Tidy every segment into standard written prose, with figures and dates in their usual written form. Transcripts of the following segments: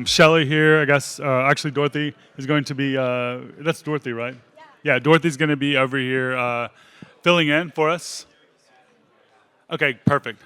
Shelly here, I guess. Actually, Dorothy is going to be. That's Dorothy, right? Yeah, Dorothy's going to be over here filling in for us. Okay, perfect.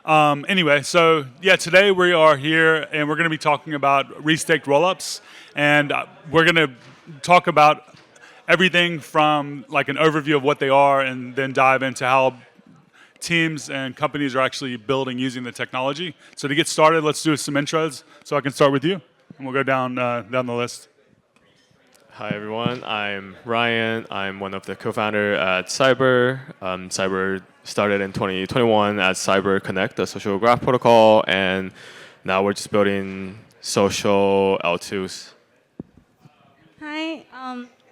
Anyway, so yeah, today we are here and we're going to be talking about restaked rollups, and we're going to talk about everything from like an overview of what they are, and then dive into how teams and companies are actually building using the technology. So to get started, let's do some intros. So I can start with you, and we'll go down the list. Hi everyone, I'm Ryan. I'm one of the co-founder at Cyber. Cyber started in 2021 as Cyber Connect, the social graph protocol, and now we're just building social L2s. Hi,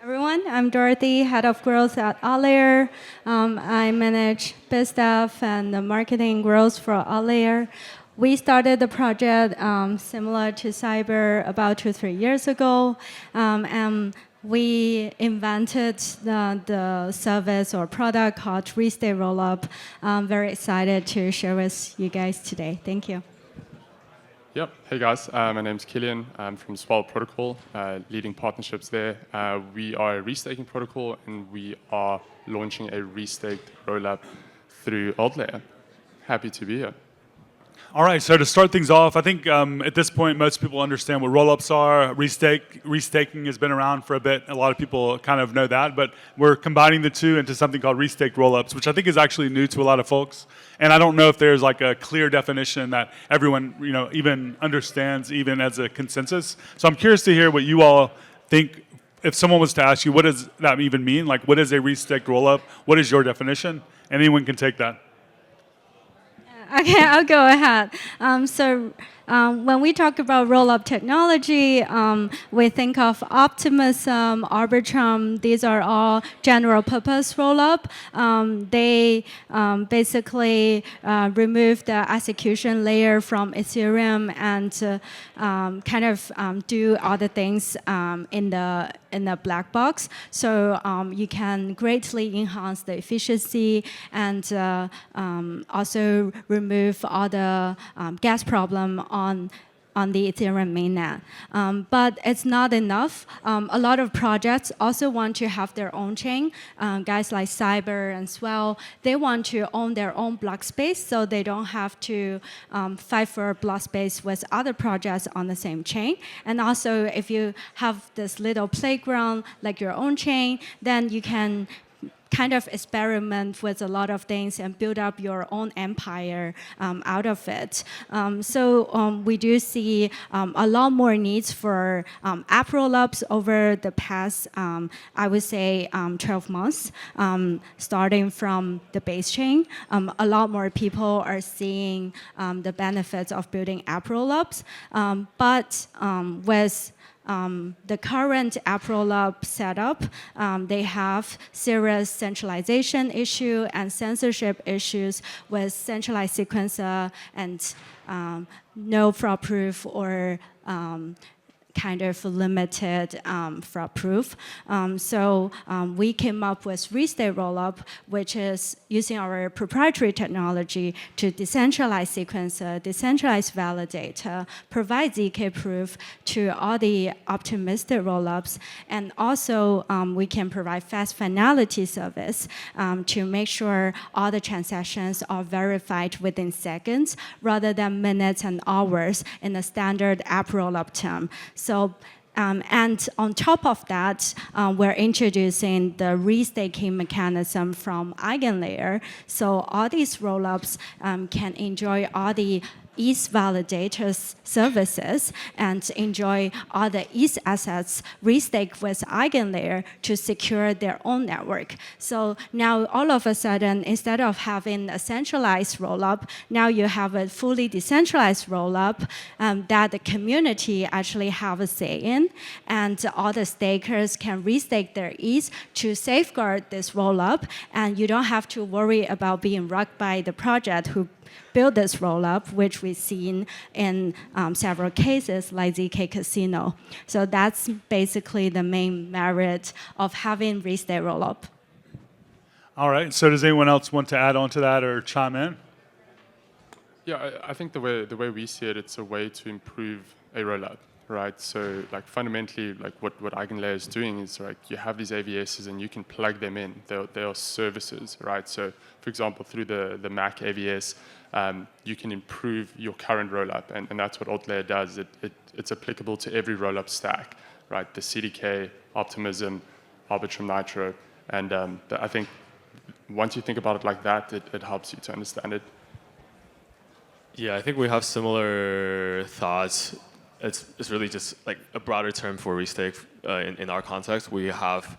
everyone. I'm Dorothy, head of growth at Outlayer. I manage biz staff and the marketing growth for Outlayer. We started the project similar to Cyber about 2-3 years ago, and we invented the service or product called Restaked Rollup. I'm very excited to share with you guys today. Thank you. Yep. Hey guys, my name's Killian. I'm from Swell Protocol, leading partnerships there. We are a restaking protocol, and we are launching a restaked rollup through Outlayer. Happy to be here. All right, so to start things off, I think at this point most people understand what rollups are. Restaking has been around for a bit. A lot of people kind of know that, but we're combining the two into something called restaked rollups, which I think is actually new to a lot of folks. And I don't know if there's like a clear definition that everyone even understands, even as a consensus. So I'm curious to hear what you all think. If someone was to ask you, what does that even mean? Like, what is a restaked rollup? What is your definition? Anyone can take that. Okay, I'll go ahead. When we talk about roll-up technology, we think of Optimism, Arbitrum. These are all general-purpose roll-up. They basically remove the execution layer from Ethereum and kind of do other things in the black box. So you can greatly enhance the efficiency and also remove all the gas problem on the Ethereum mainnet. But it's not enough. A lot of projects also want to have their own chain. Guys like Cyber and Swell, they want to own their own block space, so they don't have to fight for block space with other projects on the same chain. And also, if you have this little playground like your own chain, then you can kind of experiment with a lot of things and build up your own empire out of it. We do see a lot more needs for app rollups over the past, I would say, 12 months, starting from the base chain. A lot more people are seeing the benefits of building app rollups, but with the current app rollup setup, they have serious centralization issue and censorship issues with centralized sequencer and no fraud proof or kind of limited fraud proof. We came up with Restaked Rollup, which is using our proprietary technology to decentralize sequencer, decentralize validator, provide ZK proof to all the optimistic rollups, and also we can provide fast finality service to make sure all the transactions are verified within seconds rather than minutes and hours in the standard app rollup term. And on top of that, we're introducing the restaking mechanism from EigenLayer. So all these rollups can enjoy all the ETH validators services and enjoy all the ETH assets restaked with EigenLayer to secure their own network. So now all of a sudden, instead of having a centralized rollup, now you have a fully decentralized rollup that the community actually have a say in, and all the stakers can restake their ETH to safeguard this rollup, and you don't have to worry about being rugged by the project who build this rollup, which we've seen in several cases like ZK Casino. So that's basically the main merit of having restaked rollup. All right, so does anyone else want to add on to that or chime in? Yeah, I think the way we see it, it's a way to improve a rollup, right? So like fundamentally, like what EigenLayer is doing is like you have these AVSs and you can plug them in. They are services, right? So for example, through the Mac AVS, you can improve your current rollup, and that's what AltLayer does. It's applicable to every rollup stack, right? The CDK, Optimism, Arbitrum Nitro, and I think once you think about it like that, it helps you to understand it. Yeah, I think we have similar thoughts. It's really just like a broader term for Restake in our context. We have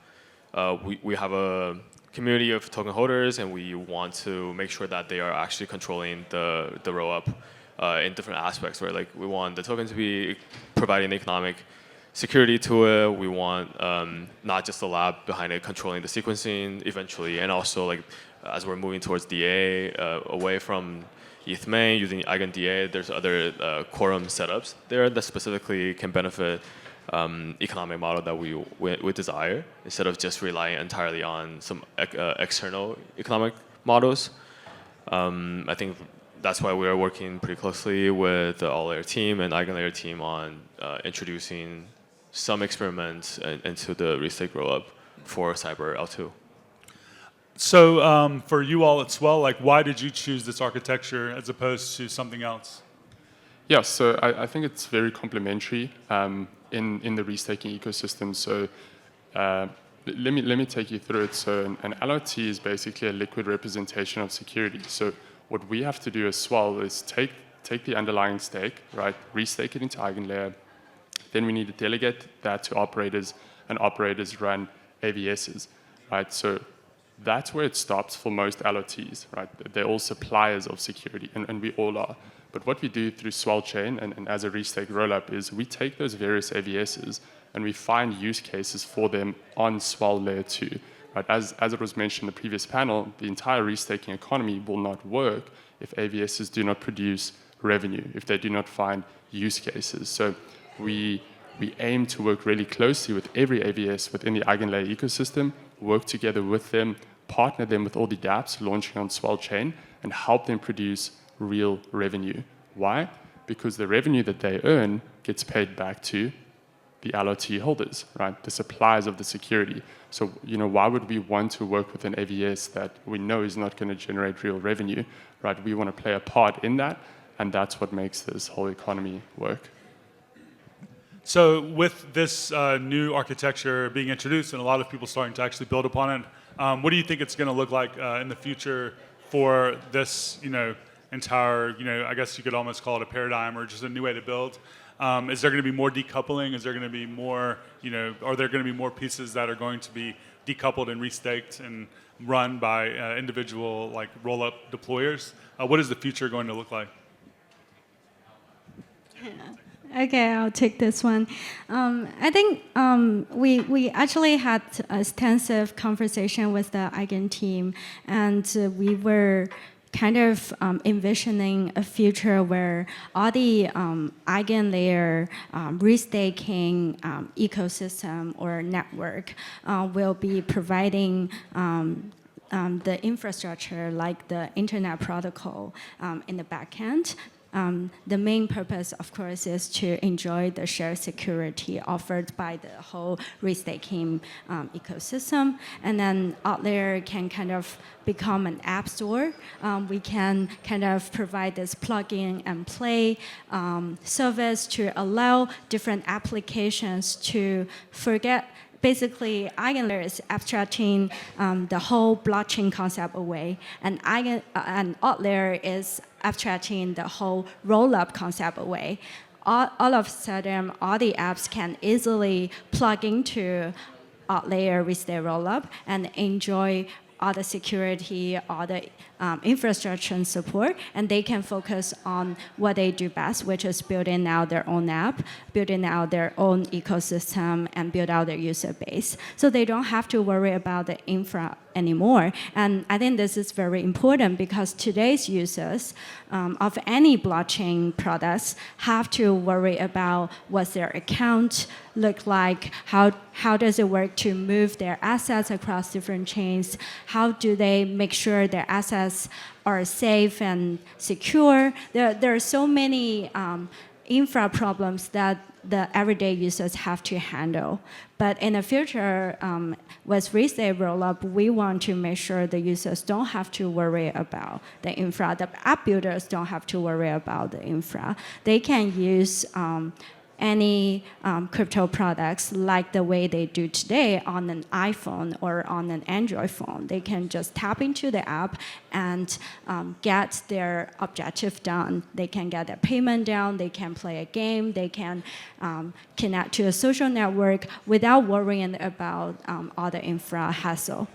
a community of token holders, and we want to make sure that they are actually controlling the rollup in different aspects. Right, like we want the token to be providing economic security to it. We want not just the lab behind it controlling the sequencing eventually, and also like as we're moving towards DA away from ETH main using EigenDA, there's other quorum setups there that specifically can benefit economic model that we desire instead of just relying entirely on some external economic models. I think that's why we are working pretty closely with the AllLayer team and EigenLayer team on introducing some experiments into the Restaked Rollup for Cyber L2. So for you all at Swell, like why did you choose this architecture as opposed to something else? Yeah, so I think it's very complementary in the restaking ecosystem. So let me take you through it. So an LOT is basically a liquid representation of security. So what we have to do as Swell is take the underlying stake, right, restake it into EigenLayer. Then we need to delegate that to operators, and operators run AVSs, right? So that's where it stops for most LOTs, right? They're all suppliers of security, and we all are. But what we do through Swell Chain and as a Restaked Rollup is we take those various AVSs and we find use cases for them on Swell Layer 2. Right? As it was mentioned in the previous panel, the entire restaking economy will not work if AVSs do not produce revenue, if they do not find use cases. So we aim to work really closely with every AVS within the EigenLayer ecosystem, work together with them, partner them with all the dApps launching on Swell Chain, and help them produce real revenue. Why? Because the revenue that they earn gets paid back to the LOT holders, right? The suppliers of the security. So, why would we want to work with an AVS that we know is not going to generate real revenue, right? We want to play a part in that, and that's what makes this whole economy work. So with this new architecture being introduced and a lot of people starting to actually build upon it, what do you think it's going to look like in the future for this, entire, I guess you could almost call it a paradigm or just a new way to build? Is there going to be more decoupling? Is there going to be more, are there going to be more pieces that are going to be decoupled and restaked and run by individual like roll-up deployers? What is the future going to look like? Okay, I'll take this one. I think we actually had an extensive conversation with the Eigen team, and we were kind of envisioning a future where all the EigenLayer restaking ecosystem or network will be providing the infrastructure like the internet protocol in the backend. The main purpose, of course, is to enjoy the shared security offered by the whole restaking ecosystem. And then AltLayer can kind of become an app store. We can kind of provide this plug-in and play service to allow different applications to forget. Basically, EigenLayer is abstracting the whole blockchain concept away, and AltLayer is abstracting the whole roll-up concept away. All of a sudden, all the apps can easily plug into AltLayer with their roll-up and enjoy all the security, all the infrastructure and support, and they can focus on what they do best, which is building out their own app, building out their own ecosystem, and build out their user base. So they don't have to worry about the infra anymore. And I think this is very important because today's users of any blockchain products have to worry about what's their account look like, how does it work to move their assets across different chains, how do they make sure their assets are safe and secure. There are so many infra problems that the everyday users have to handle. But in the future, with Restaked Rollup, we want to make sure the users don't have to worry about the infra. The app builders don't have to worry about the infra. They can use any crypto products like the way they do today on an iPhone or on an Android phone. They can just tap into the app and get their objective done. They can get their payment down, they can play a game, they can connect to a social network without worrying about all the infra hassle.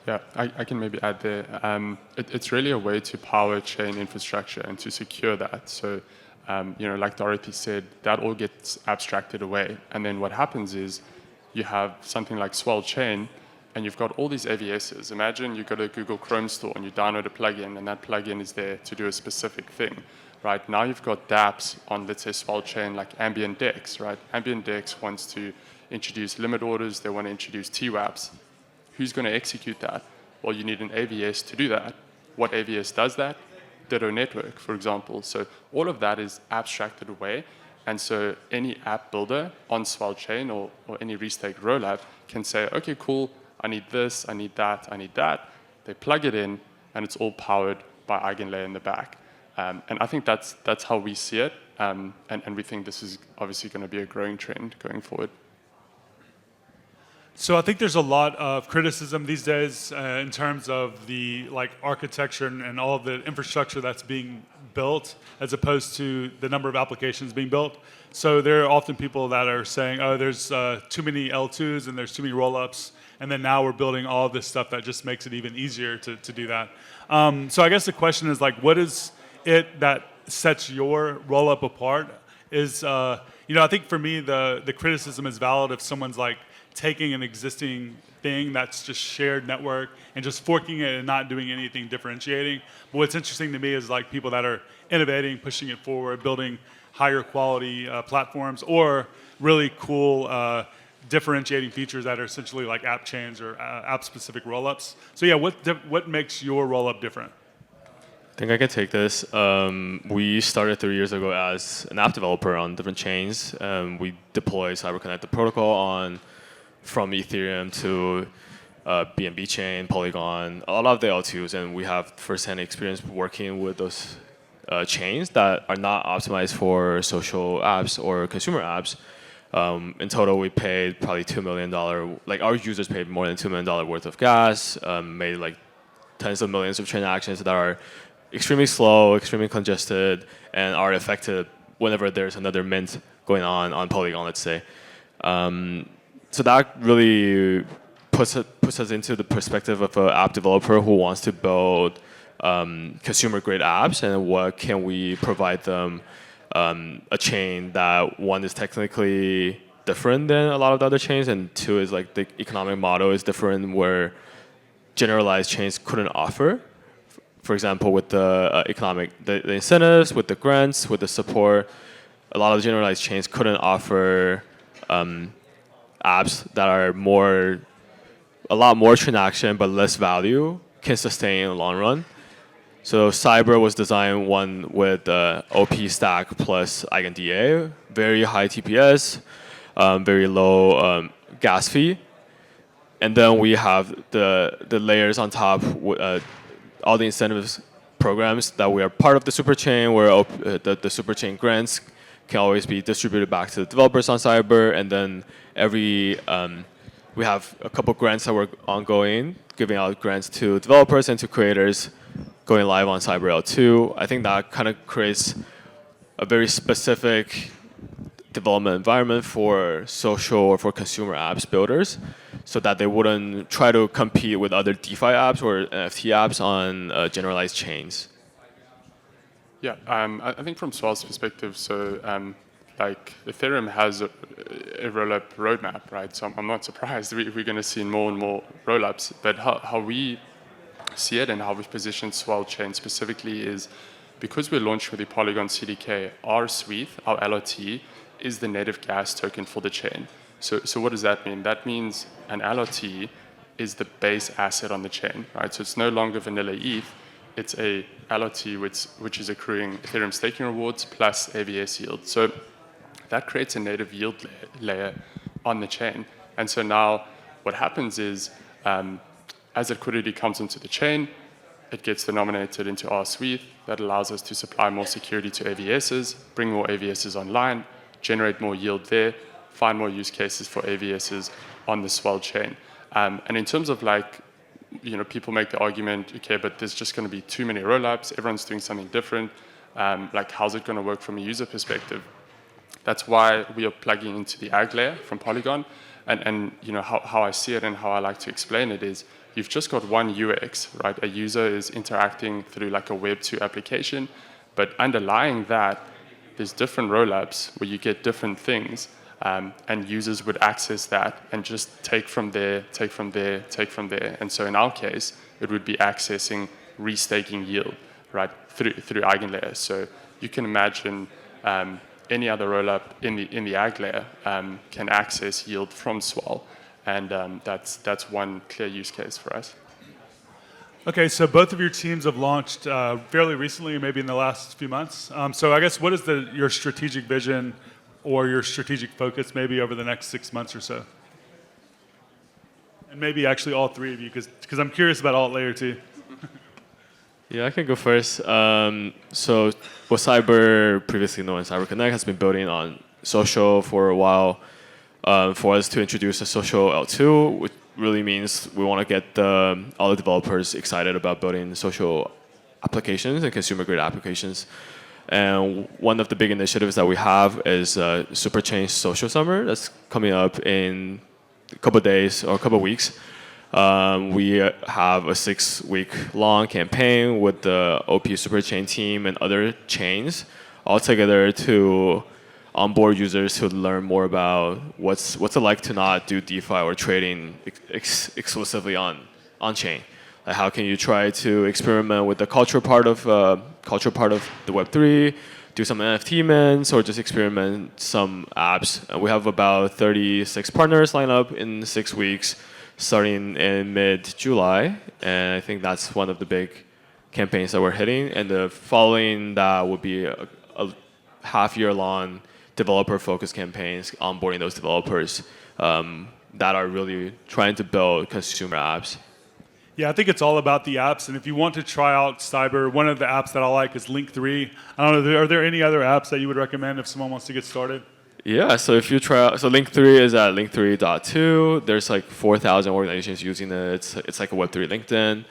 Yeah, I can maybe add there. It's really a way to power chain infrastructure and to secure that. So, like Dorothy said, that all gets abstracted away. And then what happens is you have something like Swell Chain, and you've got all these AVSs. Imagine you go to a Google Chrome store and you download a plugin, and that plugin is there to do a specific thing. Right now you've got dApps on, let's say, Swell Chain, like Ambient Dex, right? Ambient Dex wants to introduce limit orders. They want to introduce TWAPs. Who's going to execute that? Well, you need an AVS to do that. What AVS does that? Ditto Network, for example. So all of that is abstracted away. And so any app builder on Swell Chain or any Restaked Rollup can say, okay, cool, I need this, I need that, I need that. They plug it in, and it's all powered by Eigenlayer in the back. And I think that's how we see it. And we think this is obviously going to be a growing trend going forward. So I think there's a lot of criticism these days in terms of the architecture and all of the infrastructure that's being built as opposed to the number of applications being built. So there are often people that are saying, oh, there's too many L2s and there's too many rollups, and then now we're building all of this stuff that just makes it even easier to do that. So I guess the question is what is it that sets your rollup apart? Is I think for me the criticism is valid if someone's taking an existing thing that's just shared network and just forking it and not doing anything differentiating. But what's interesting to me is people that are innovating, pushing it forward, building higher quality platforms or really cool differentiating features that are essentially like app chains or app-specific rollups. So yeah, what makes your rollup different? I think I can take this. We started 3 years ago as an app developer on different chains. We deployed CyberConnect, the protocol from Ethereum to BNB chain, Polygon, a lot of the L2s, and we have first-hand experience working with those chains that are not optimized for social apps or consumer apps. In total, we paid probably $2 million. Our users paid more than $2 million worth of gas, made tens of millions of transactions that are extremely slow, extremely congested, and are affected whenever there's another mint going on Polygon, let's say. So that really puts us into the perspective of an app developer who wants to build consumer-grade apps, and what can we provide them a chain that, one, is technically different than a lot of the other chains, and two, is the economic model is different where generalized chains couldn't offer. For example, with the the incentives, with the grants, with the support, a lot of generalized chains couldn't offer apps that are a lot more transaction but less value can sustain in the long run. So Cyber was designed one with OP stack plus EigenDA, very high TPS, very low gas fee, and then we have the layers on top, all the incentives programs that we are part of the superchain, where the superchain grants can always be distributed back to the developers on Cyber, and then we have a couple grants that were ongoing, giving out grants to developers and to creators going live on Cyber L2. I think that kind of creates a very specific development environment for social or for consumer apps builders, so that they wouldn't try to compete with other DeFi apps or NFT apps on generalized chains. Yeah, I think from Swell's perspective, so Ethereum has a rollup roadmap, right? So I'm not surprised we're going to see more and more rollups. But how we see it and how we've positioned Swell Chain specifically is because we're launched with the Polygon CDK, our suite, our LRT, is the native gas token for the chain. So what does that mean? That means an LRT is the base asset on the chain, right? So it's no longer vanilla ETH. it's a LRT which is accruing Ethereum staking rewards plus AVS yield. So that creates a native yield layer on the chain. And so now what happens is, as liquidity comes into the chain, it gets denominated into our Sweeth. That allows us to supply more security to AVSs, bring more AVSs online, generate more yield there, find more use cases for AVSs on the Swell chain. And in terms of like, people make the argument, okay, but there's just going to be too many rollups. Everyone's doing something different. Like, how's it going to work from a user perspective? That's why we are plugging into the ag layer from Polygon. And how I see it and how I like to explain it is, you've just got one UX, right? A user is interacting through like a Web 2 application, but underlying that, there's different rollups where you get different things, and users would access that and just take from there, take from there, take from there. And so in our case, it would be accessing restaking yield, right, through eigenlayers. So you can imagine any other rollup in the ag layer can access yield from Swell. And that's one clear use case for us. Okay, so both of your teams have launched fairly recently, maybe in the last few months. So I guess what is your strategic vision or your strategic focus maybe over the next 6 months or so? And maybe actually all three of you, because I'm curious about alt layer too. Yeah, I can go first. So what Cyber, previously known as Cyber Connect, has been building on social for a while. For us to introduce a social L2, which really means we want to get all the developers excited about building social applications and consumer-grade applications. And one of the big initiatives that we have is Superchain Social Summer that's coming up in a couple of days or a couple of weeks. We have a 6-week-long campaign with the OP Superchain team and other chains all together to onboard users to learn more about what's it like to not do DeFi or trading exclusively on chain. Like, how can you try to experiment with the culture part of the Web3, do some NFT mints, or just experiment some apps. And we have about 36 partners lined up in 6 weeks, starting in mid-July, and I think that's one of the big campaigns that we're hitting. And the following that would be a half-year-long developer-focused campaigns, onboarding those developers that are really trying to build consumer apps. Yeah, I think it's all about the apps. And if you want to try out Cyber, one of the apps that I like is Link3. I don't know, are there any other apps that you would recommend if someone wants to get started? Yeah, so if you try out, so Link3 is at Link3.2. There's like 4,000 organizations using it. It's like a Web3 LinkedIn.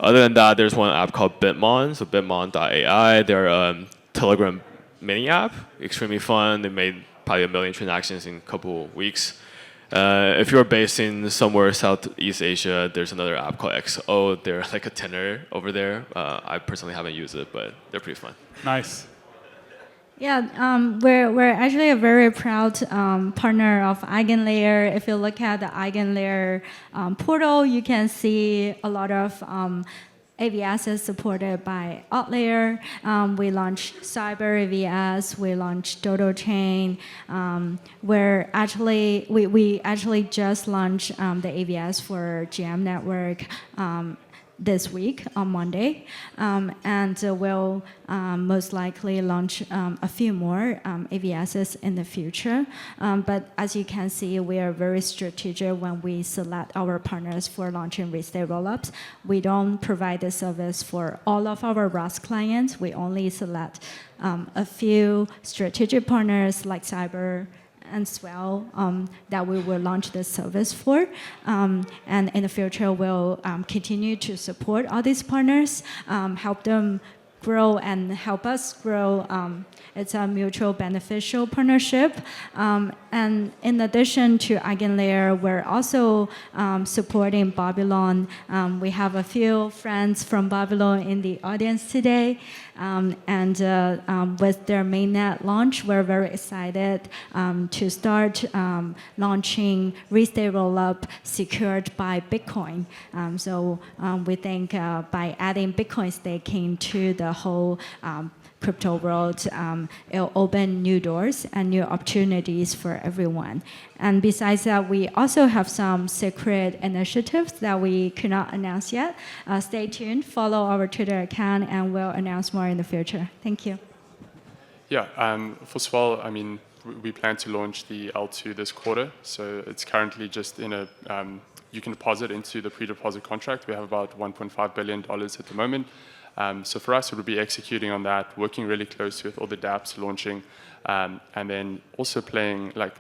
Other than that, there's one app called Bitmon, so bitmon.ai. They're a Telegram mini app, extremely fun. They made probably 1 million transactions in a couple weeks. If you're based in somewhere Southeast Asia, there's another app called XO. They're like a tenor over there. I personally haven't used it, but they're pretty fun. Nice. Yeah, we're actually a very proud partner of EigenLayer. If you look at the EigenLayer portal, you can see a lot of AVS supported by AltLayer. We launched Cyber AVS. We launched Dodo Chain. We actually just launched the AVS for GM Network this week on Monday, and we'll most likely launch a few more AVSs in the future. But as you can see, we are very strategic when we select our partners for launching Restaked Rollups. We don't provide the service for all of our Rust clients. We only select a few strategic partners like Cyber and Swell that we will launch this service for. And in the future, we'll continue to support all these partners, help them grow and help us grow. It's a mutual beneficial partnership. And in addition to EigenLayer, we're also supporting Babylon. We have a few friends from Babylon in the audience today. And with their mainnet launch, we're very excited to start launching Restaked Rollup secured by Bitcoin. So we think by adding Bitcoin staking to the the whole crypto world. It'll open new doors and new opportunities for everyone. And besides that, we also have some secret initiatives that we could not announce yet. Stay tuned, follow our Twitter account, and we'll announce more in the future. Thank you. Yeah, for Swell, I mean, we plan to launch the L2 this quarter. So it's currently just in a, you can deposit into the pre-deposit contract. We have about $1.5 billion at the moment. So for us, it would be executing on that, working really closely with all the dApps launching, and then also playing, like,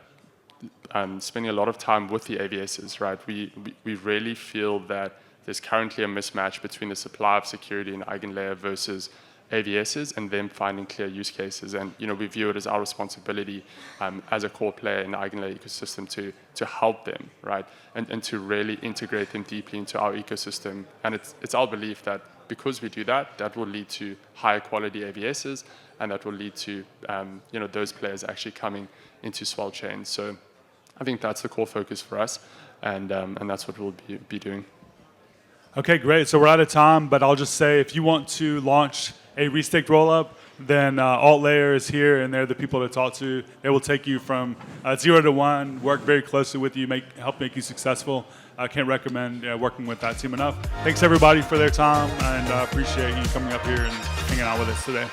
spending a lot of time with the AVSs, right? We really feel that there's currently a mismatch between the supply of security in EigenLayer versus AVSs and them finding clear use cases. And we view it as our responsibility as a core player in the EigenLayer ecosystem to help them, right? And to really integrate them deeply into our ecosystem. And it's our belief that because we do that, that will lead to higher quality AVSs, and that will lead to those players actually coming into Swell chains. So I think that's the core focus for us, and that's what we'll be doing. Okay, great. So we're out of time, but I'll just say if you want to launch a Restaked Rollup, then AltLayer is here, and they're the people to talk to. They will take you from 0 to 1, work very closely with you, help make you successful. I can't recommend working with that team enough. Thanks everybody for their time, and appreciate you coming up here and hanging out with us today.